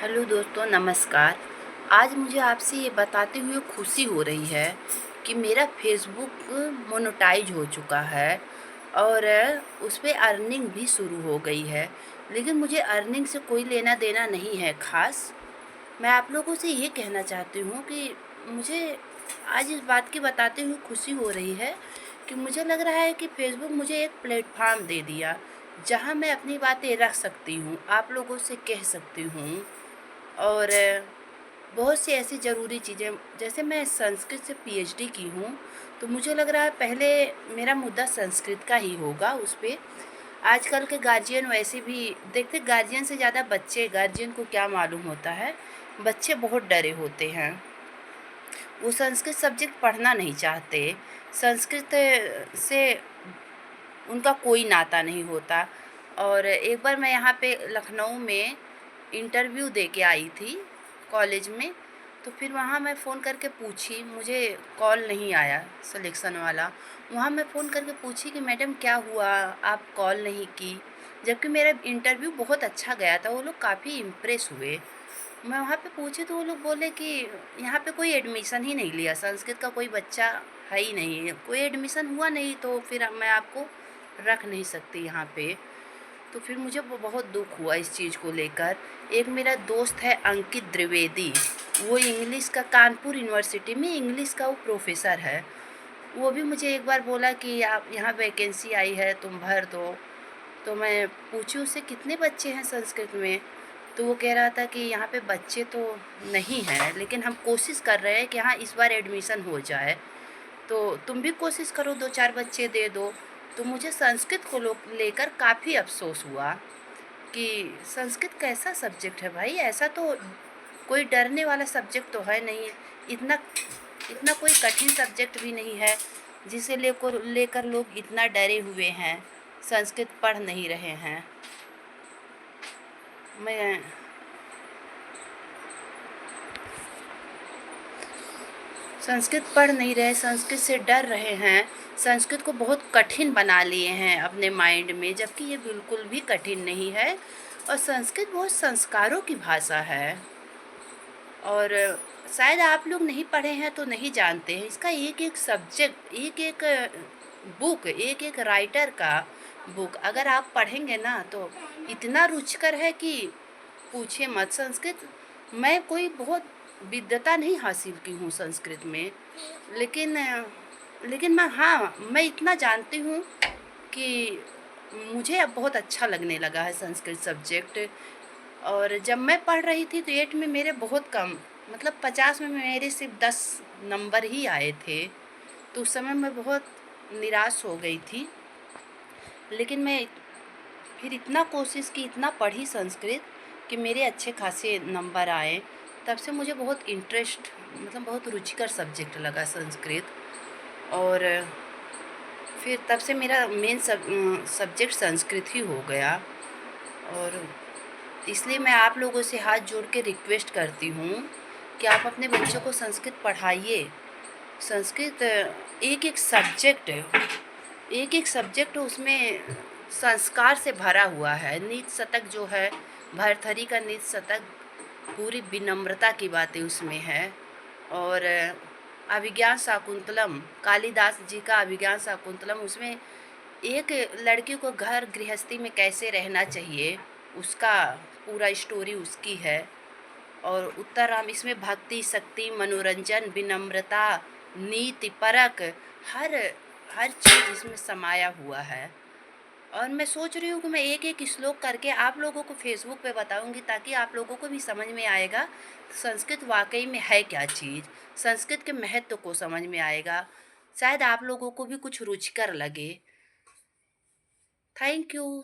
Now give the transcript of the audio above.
Hello दोस्तों, नमस्कार। आज मुझे आपसे ये बताते हुए खुशी हो रही है कि मेरा फेसबुक मोनेटाइज हो चुका है और उस पे अर्निंग भी शुरू हो गई है। लेकिन मुझे अर्निंग से कोई लेना देना नहीं है ख़ास। मैं आप लोगों से ये कहना चाहती हूँ कि मुझे आज इस बात की बताते हुए खुशी हो रही है कि मुझे लग रहा है कि फेसबुक मुझे एक प्लेटफॉर्म दे दिया, जहाँ मैं अपनी बातें रख सकती हूँ, आप लोगों से कह सकती हूँ। और बहुत सी ऐसी ज़रूरी चीज़ें, जैसे मैं संस्कृत से पीएचडी की हूँ, तो मुझे लग रहा है पहले मेरा मुद्दा संस्कृत का ही होगा उस पे। आजकल के गार्जियन वैसे भी देखते, गार्जियन से ज़्यादा बच्चे, गार्जियन को क्या मालूम होता है, बच्चे बहुत डरे होते हैं। वो संस्कृत सब्जेक्ट पढ़ना नहीं चाहते, संस्कृत से उनका कोई नाता नहीं होता। और एक बार मैं यहाँ पे लखनऊ में इंटरव्यू दे के आई थी कॉलेज में, तो फिर वहाँ मैं फ़ोन करके पूछी, मुझे कॉल नहीं आया सिलेक्शन वाला। वहाँ मैं फ़ोन करके पूछी कि मैडम क्या हुआ, आप कॉल नहीं की, जबकि मेरा इंटरव्यू बहुत अच्छा गया था। वो लोग काफ़ी इम्प्रेस हुए। मैं वहाँ पे पूछी तो वो लोग बोले कि यहाँ पे कोई एडमिशन ही नहीं लिया, संस्कृत का कोई बच्चा है ही नहीं, कोई एडमिशन हुआ नहीं, तो फिर मैं आपको रख नहीं सकती यहाँ पे। तो फिर मुझे बहुत दुख हुआ इस चीज़ को लेकर। एक मेरा दोस्त है अंकित द्विवेदी, वो इंग्लिश का, कानपुर यूनिवर्सिटी में इंग्लिश का वो प्रोफेसर है। वो भी मुझे एक बार बोला कि आप यहाँ वैकेंसी आई है, तुम भर दो। तो मैं पूछी उससे कितने बच्चे हैं संस्कृत में, तो वो कह रहा था कि यहाँ पे बच्चे तो नहीं हैं, लेकिन हम कोशिश कर रहे हैं कि हाँ इस बार एडमिशन हो जाए, तो तुम भी कोशिश करो, दो चार बच्चे दे दो। तो मुझे संस्कृत को लेकर काफ़ी अफसोस हुआ कि संस्कृत कैसा सब्जेक्ट है भाई, ऐसा तो कोई डरने वाला सब्जेक्ट तो है नहीं। इतना इतना कोई कठिन सब्जेक्ट भी नहीं है जिसे लेकर लेकर लोग इतना डरे हुए हैं, संस्कृत पढ़ नहीं रहे हैं। मैं संस्कृत पढ़ नहीं रहे, संस्कृत से डर रहे हैं, संस्कृत को बहुत कठिन बना लिए हैं अपने माइंड में, जबकि ये बिल्कुल भी कठिन नहीं है। और संस्कृत बहुत संस्कारों की भाषा है। और शायद आप लोग नहीं पढ़े हैं तो नहीं जानते हैं, इसका एक एक सब्जेक्ट, एक एक बुक, एक एक राइटर का बुक अगर आप पढ़ेंगे ना, तो इतना रुचिकर है कि पूछिए मत। संस्कृत मैं कोई बहुत विद्वता नहीं हासिल की हूँ संस्कृत में, लेकिन लेकिन मैं इतना जानती हूँ कि मुझे अब बहुत अच्छा लगने लगा है संस्कृत सब्जेक्ट। और जब मैं पढ़ रही थी तो 8 में मेरे बहुत कम, मतलब 50 में मेरे सिर्फ 10 नंबर ही आए थे। तो उस समय मैं बहुत निराश हो गई थी। लेकिन मैं फिर इतना कोशिश की, इतना पढ़ी संस्कृत कि मेरे अच्छे खासे नंबर आए। तब से मुझे बहुत इंटरेस्ट, मतलब बहुत रुचिकर सब्जेक्ट लगा संस्कृत। और फिर तब से मेरा मेन सब्जेक्ट संस्कृत ही हो गया। और इसलिए मैं आप लोगों से हाथ जोड़ के रिक्वेस्ट करती हूँ कि आप अपने बच्चों को संस्कृत पढ़ाइए। संस्कृत एक एक सब्जेक्ट, एक एक सब्जेक्ट उसमें संस्कार से भरा हुआ है। नीति शतक जो है, भरथरी का नीति शतक, पूरी विनम्रता की बातें उसमें है। और अभिज्ञान शाकुंतलम, कालिदास जी का अभिज्ञान शाकुंतलम, उसमें एक लड़की को घर गृहस्थी में कैसे रहना चाहिए उसका पूरा स्टोरी उसकी है। और उत्तरराम, इसमें भक्ति, शक्ति, मनोरंजन, विनम्रता, नीति परक, हर हर चीज़ इसमें समाया हुआ है। और मैं सोच रही हूँ कि मैं एक एक श्लोक करके आप लोगों को फेसबुक पे बताऊँगी, ताकि आप लोगों को भी समझ में आएगा संस्कृत वाकई में है क्या चीज़, संस्कृत के महत्व को समझ में आएगा। शायद आप लोगों को भी कुछ रुचिकर लगे। Thank you.